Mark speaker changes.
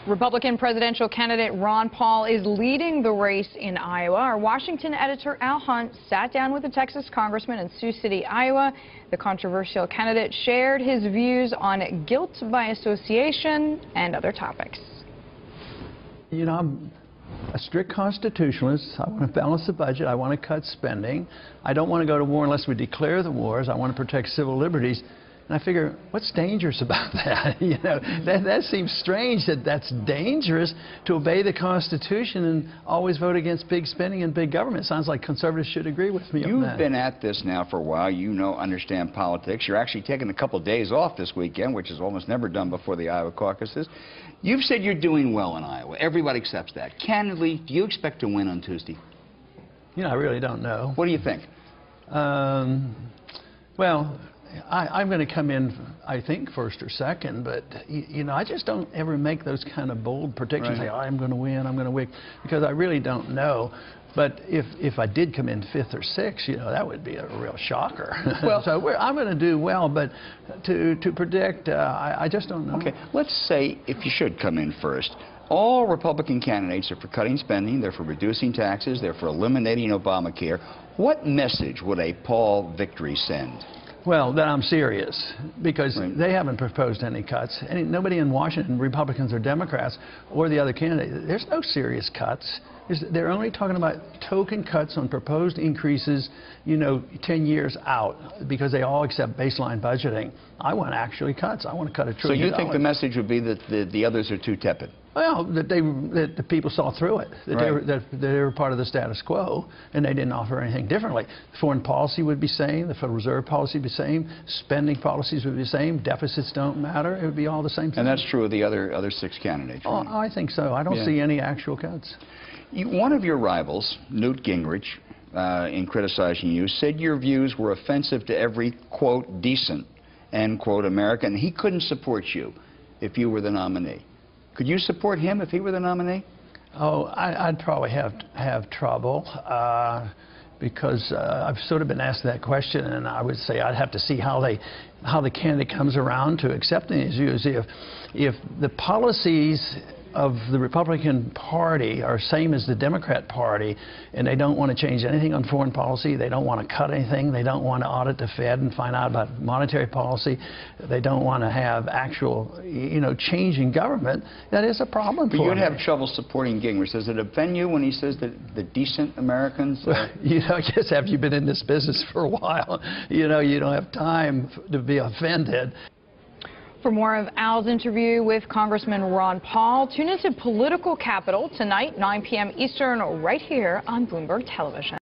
Speaker 1: Republican presidential candidate Ron Paul is leading the race in Iowa. Our Washington editor Al Hunt sat down with the Texas congressman in Sioux City, Iowa. The controversial candidate shared his views on guilt by association and other topics.
Speaker 2: You know, I'm a strict constitutionalist. I want to balance the budget. I want to cut spending. I don't want to go to war unless we declare the wars. I want to protect civil liberties. And I figure, what's dangerous about that? You know, that seems strange that that's dangerous to obey the Constitution and always vote against big spending and big government. Sounds like conservatives should agree with me on that.
Speaker 3: You've been at this now for a while. You understand politics. You're actually taking a couple of days off this weekend, which is almost never done before the Iowa caucuses. You've said you're doing well in Iowa. Everybody accepts that. Candidly, do you expect to win on Tuesday?
Speaker 2: You know, I really don't know.
Speaker 3: What do you think?
Speaker 2: Well, I'm going to come in, I think, first or second, but, you know, I just don't ever make those kind of bold predictions, say, oh, I'm going to win, I'm going to win, because I really don't know. But if I did come in fifth or sixth, you know, that would be a real shocker. Well, so I'm going to do well, but to predict, I just don't know.
Speaker 3: Okay, let's say if you should come in first. All Republican candidates are for cutting spending, they're for reducing taxes, they're for eliminating Obamacare. What message would a Paul victory send?
Speaker 2: Well, then I'm serious, because they haven't proposed any cuts. Nobody in Washington, Republicans or Democrats, or the other candidates, there's no serious cuts. They're only talking about token cuts on proposed increases, you know, 10 years out, because they all accept baseline budgeting. I want actually cuts. I want to cut $1 trillion.
Speaker 3: So you think the message would be that the others are too tepid?
Speaker 2: Well, that the people saw through it, that they were part of the status quo, and they didn't offer anything differently. Foreign policy would be the same, the Federal Reserve policy would be the same, spending policies would be the same, deficits don't matter, it would be all the same thing.
Speaker 3: And that's true of the other 6 candidates, right?
Speaker 2: Oh, I think so. I don't see any actual cuts.
Speaker 3: One of your rivals, Newt Gingrich, in criticizing you, said your views were offensive to every, quote, decent, end quote, American. He couldn't support you if you were the nominee. Could you support him if he were the nominee?
Speaker 2: Oh, I'd probably have trouble because I've sort of been asked that question, and I would say I'd have to see how the candidate comes around to accepting his views. If the policies of the Republican Party are same as the Democrat Party, and they don't want to change anything on foreign policy, they don't want to cut anything, they don't want to audit the Fed and find out about monetary policy, they don't want to have actual, you know, change in government, that is a problem for them.
Speaker 3: But you'd have trouble supporting Gingrich. Does it offend you when he says that the decent Americans?
Speaker 2: You know, I guess after you've been in this business for a while, you know, you don't have time to be offended.
Speaker 1: For more of Al's interview with Congressman Ron Paul, tune into Political Capital tonight, 9 p.m. Eastern, right here on Bloomberg Television.